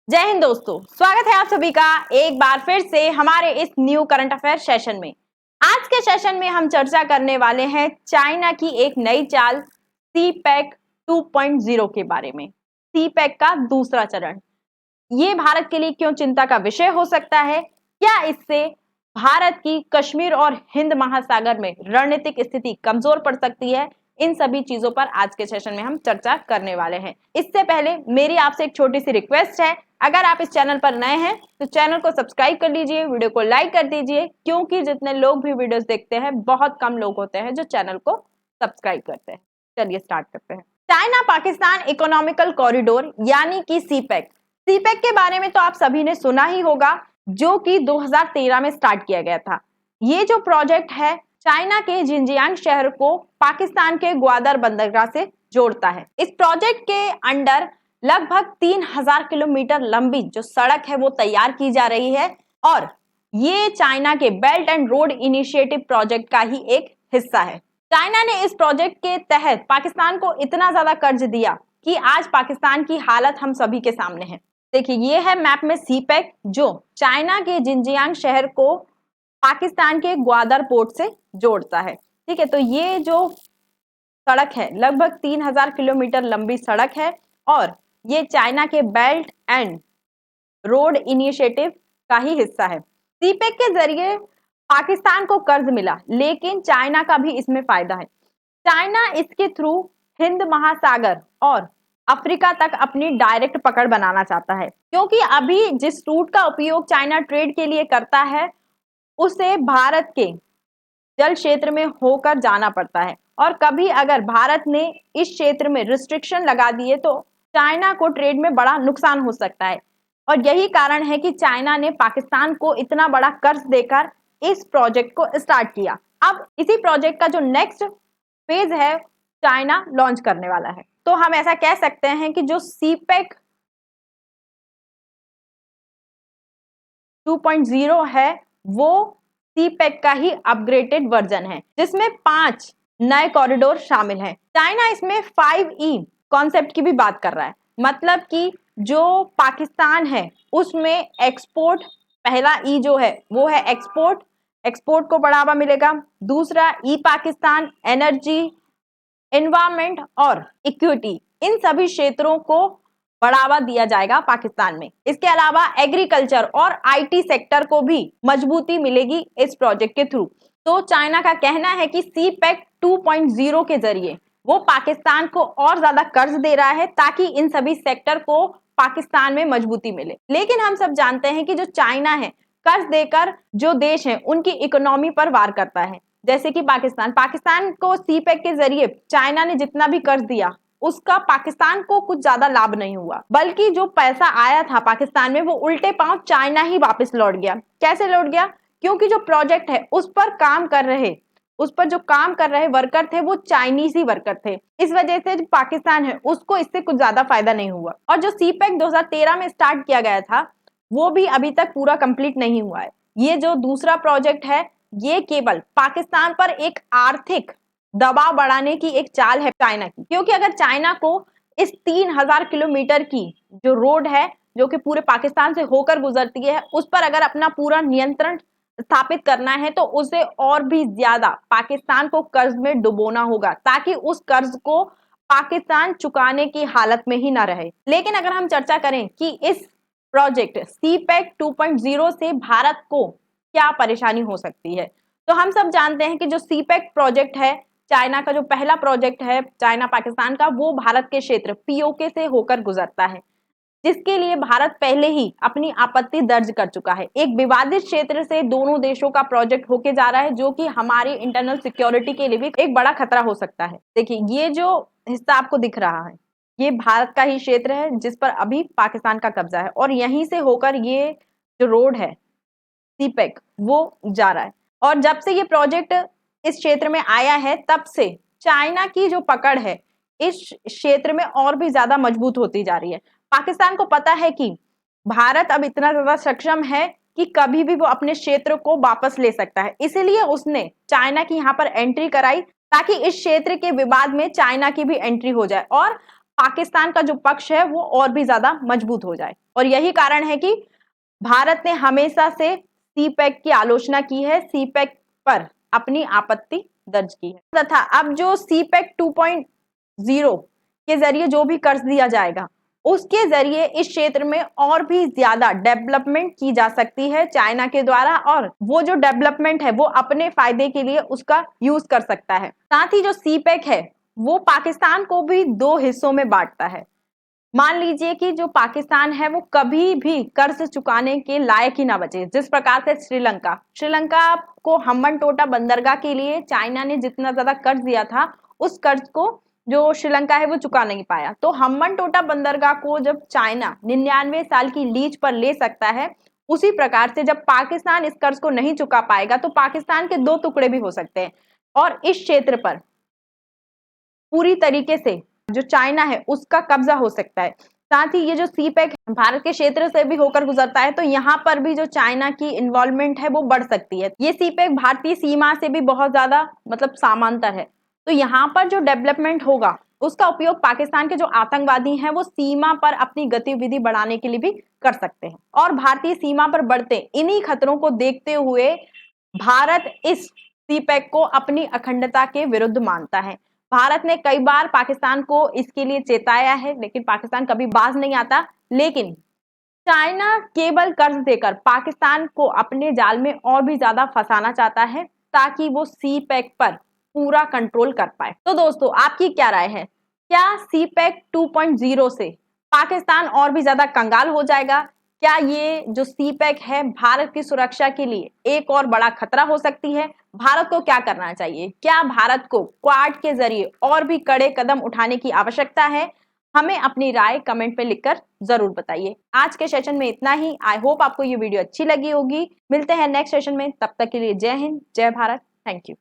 जय हिंद दोस्तों, स्वागत है आप सभी का एक बार फिर से हमारे इस न्यू करंट अफेयर सेशन में। आज के सेशन में हम चर्चा करने वाले हैं चाइना की एक नई चाल सीपेक 2.0 के बारे में। सीपेक का दूसरा चरण ये भारत के लिए क्यों चिंता का विषय हो सकता है, क्या इससे भारत की कश्मीर और हिंद महासागर में रणनीतिक स्थिति कमजोर पड़ सकती है, इन सभी चीजों पर आज के सेशन में हम चर्चा करने वाले हैं। इससे पहले मेरी आपसे एक छोटी सी रिक्वेस्ट है, अगर आप इस चैनल पर नए हैं तो चैनल को सब्सक्राइब कर लीजिए, वीडियो को लाइक कर दीजिए, क्योंकि जितने लोग भी वीडियोस देखते हैं बहुत कम लोग होते हैं जो चैनल को सब्सक्राइब करते हैं। चलिए स्टार्ट करते हैं। चाइना पाकिस्तान इकोनॉमिकल कॉरिडोर यानी कि सीपेक के बारे में तो आप सभी ने सुना ही होगा, जो कि 2013 में स्टार्ट किया गया था। ये जो प्रोजेक्ट है चाइना के जिनजियांग शहर को पाकिस्तान के ग्वादर बंदरगाह से जोड़ता है। इस प्रोजेक्ट के अंडर लगभग 3000 किलोमीटर लंबी जो सड़क है वो तैयार की जा रही है और ये चाइना के belt and road initiative project का ही एक हिस्सा है। चाइना ने इस प्रोजेक्ट के तहत पाकिस्तान को इतना ज्यादा कर्ज दिया कि आज पाकिस्तान की हालत हम सभी के सामने है। देखिए, ये है मैप में सीपेक जो चाइना के जिनजियांग शहर को पाकिस्तान के ग्वादर पोर्ट से जोड़ता है। ठीक है, तो ये जो सड़क है लगभग 3000 किलोमीटर लंबी सड़क है और ये चाइना के बेल्ट एंड रोड इनिशिएटिव का ही हिस्सा है। सीपेक के जरिए पाकिस्तान को कर्ज मिला, लेकिन चाइना का भी इसमें फायदा है। चाइना इसके थ्रू हिंद महासागर और अफ्रीका तक अपनी डायरेक्ट पकड़ बनाना चाहता है, क्योंकि अभी जिस रूट का उपयोग चाइना ट्रेड के लिए करता है उसे भारत के जल क्षेत्र में होकर जाना पड़ता है और कभी अगर भारत ने इस क्षेत्र में रिस्ट्रिक्शन लगा दिए तो चाइना को ट्रेड में बड़ा नुकसान हो सकता है। और यही कारण है कि चाइना ने पाकिस्तान को इतना बड़ा कर्ज देकर इस प्रोजेक्ट को स्टार्ट किया। अब इसी प्रोजेक्ट का जो नेक्स्ट फेज है चाइना लॉन्च करने वाला है। तो हम ऐसा कह सकते हैं कि जो सीपेक 2.0 है वो सीपेक का ही अपग्रेडेड वर्जन है, जिसमें 5 नए कॉरिडोर शामिल हैं। चाइना इसमें 5E कॉन्सेप्ट की भी बात कर रहा है, मतलब कि जो पाकिस्तान है उसमें एक्सपोर्ट, पहला ई जो है वो है एक्सपोर्ट को बढ़ावा मिलेगा। दूसरा ई पाकिस्तान, एनर्जी, एनवायरमेंट और इक्विटी, इन सभी क्षेत्रों को बढ़ावा दिया जाएगा पाकिस्तान में। इसके अलावा एग्रीकल्चर और आईटी सेक्टर को भी मजबूती मिलेगी इस प्रोजेक्ट के थ्रू। तो चाइना का कहना है कि सीपेक 2.0 के जरिए वो पाकिस्तान को और ज्यादा कर्ज दे रहा है ताकि इन सभी सेक्टर को पाकिस्तान में मजबूती मिले। लेकिन हम सब जानते हैं कि जो चाइना है कर्ज देकर जो देश है उनकी इकोनॉमी पर वार करता है, जैसे कि पाकिस्तान को सीपेक के जरिए चाइना ने जितना भी कर्ज दिया उसका पाकिस्तान को कुछ ज्यादा लाभ नहीं हुआ, बल्कि जो पैसा आया था पाकिस्तान में वो उल्टे पांव चाइना ही वापस लौट गया। कैसे लौट गया? क्योंकि जो प्रोजेक्ट है उस पर जो काम कर रहे वर्कर थे वो चाइनीज ही वर्कर थे। इस वजह से जो पाकिस्तान है उसको इससे कुछ ज्यादा फायदा नहीं हुआ। और जो सीपेक 2013 में स्टार्ट किया गया था वो भी अभी तक पूरा कंप्लीट नहीं हुआ है। ये जो दूसरा प्रोजेक्ट है ये केवल पाकिस्तान पर एक आर्थिक दबाव बढ़ाने की एक चाल है चाइना की, क्योंकि अगर चाइना को इस 3000 किलोमीटर की जो रोड है जो कि पूरे पाकिस्तान से होकर गुजरती है उस पर अगर अपना पूरा नियंत्रण स्थापित करना है तो उसे और भी ज्यादा पाकिस्तान को कर्ज में डुबोना होगा, ताकि उस कर्ज को पाकिस्तान चुकाने की हालत में ही ना रहे। लेकिन अगर हम चर्चा करें कि इस प्रोजेक्ट सीपेक 2.0 से भारत को क्या परेशानी हो सकती है, तो हम सब जानते हैं कि जो सीपेक प्रोजेक्ट है चाइना का, जो पहला प्रोजेक्ट है चाइना पाकिस्तान का, वो भारत के क्षेत्र पीओके से होकर गुजरता है, जिसके लिए भारत पहले ही अपनी आपत्ति दर्ज कर चुका है। एक विवादित क्षेत्र से दोनों देशों का प्रोजेक्ट होके जा रहा है, जो कि हमारी इंटरनल सिक्योरिटी के लिए भी एक बड़ा खतरा हो सकता है। देखिए, ये जो हिस्सा आपको दिख रहा है ये भारत का ही क्षेत्र है जिस पर अभी पाकिस्तान का कब्जा है और यहीं से होकर ये जो रोड है सीपेक वो जा रहा है। और जब से ये प्रोजेक्ट इस क्षेत्र में आया है तब से चाइना की जो पकड़ है इस क्षेत्र में और भी ज्यादा मजबूत होती जा रही है। पाकिस्तान को पता है कि भारत अब इतना ज्यादा सक्षम है कि कभी भी वो अपने क्षेत्र को वापस ले सकता है, इसीलिए उसने चाइना की यहाँ पर एंट्री कराई ताकि इस क्षेत्र के विवाद में चाइना की भी एंट्री हो जाए और पाकिस्तान का जो पक्ष है वो और भी ज्यादा मजबूत हो जाए। और यही कारण है कि भारत ने हमेशा से सीपैक की आलोचना की है, सीपैक पर अपनी आपत्ति दर्ज की है। तथा अब जो सीपैक 2.0 के जरिए जो भी कर्ज दिया जाएगा, उसके जरिए इस क्षेत्र में और भी ज्यादा डेवलपमेंट की जा सकती है चाइना के द्वारा, और वो जो डेवलपमेंट है वो अपने फायदे के लिए उसका यूज कर सकता है। साथ ही जो सीपैक है वो पाकिस्तान को भी 2 हिस्सों में बांटता है। मान लीजिए कि जो पाकिस्तान है वो कभी भी कर्ज चुकाने के लायक ही ना बचे, जिस प्रकार से श्रीलंका को हम्बन टोटा बंदरगाह के लिए चाइना ने जितना ज्यादा कर्ज दिया था, उस कर्ज को जो श्रीलंका है वो चुका नहीं पाया। तो हम्बन टोटा बंदरगाह को जब चाइना 99 साल की लीज पर ले सकता है, उसी प्रकार से जब पाकिस्तान इस कर्ज को नहीं चुका पाएगा तो पाकिस्तान के 2 टुकड़े भी हो सकते हैं और इस क्षेत्र पर पूरी तरीके से जो चाइना है उसका कब्जा हो सकता है। साथ ही ये जो सीपैक भारत के क्षेत्र से भी होकर गुजरता है, तो यहाँ पर भी जो चाइना की इन्वॉल्वमेंट है वो बढ़ सकती है। ये सीपैक भारतीय सीमा से भी बहुत ज्यादा मतलब समांतर है, तो यहाँ पर जो डेवलपमेंट होगा उसका उपयोग पाकिस्तान के जो आतंकवादी हैं वो सीमा पर अपनी गतिविधि बढ़ाने के लिए भी कर सकते हैं। और भारतीय सीमा पर बढ़ते इन्हीं खतरों को देखते हुए भारत इस सीपैक को अपनी अखंडता के विरुद्ध मानता है। भारत ने कई बार पाकिस्तान को इसके लिए चेताया है, लेकिन पाकिस्तान कभी बाज नहीं आता। लेकिन चाइना केवल कर्ज देकर पाकिस्तान को अपने जाल में और भी ज्यादा फंसाना चाहता है ताकि वो सीपैक पर पूरा कंट्रोल कर पाए। तो दोस्तों, आपकी क्या राय है? क्या सीपैक 2.0 से पाकिस्तान और भी ज्यादा कंगाल हो जाएगा? क्या ये जो सीपैक है भारत की सुरक्षा के लिए एक और बड़ा खतरा हो सकती है? भारत को क्या करना चाहिए? क्या भारत को क्वाड के जरिए और भी कड़े कदम उठाने की आवश्यकता है? हमें अपनी राय कमेंट पे लिखकर जरूर बताइए। आज के सेशन में इतना ही। आई होप आपको ये वीडियो अच्छी लगी होगी। मिलते हैं नेक्स्ट सेशन में, तब तक के लिए जय हिंद, जय भारत, थैंक यू।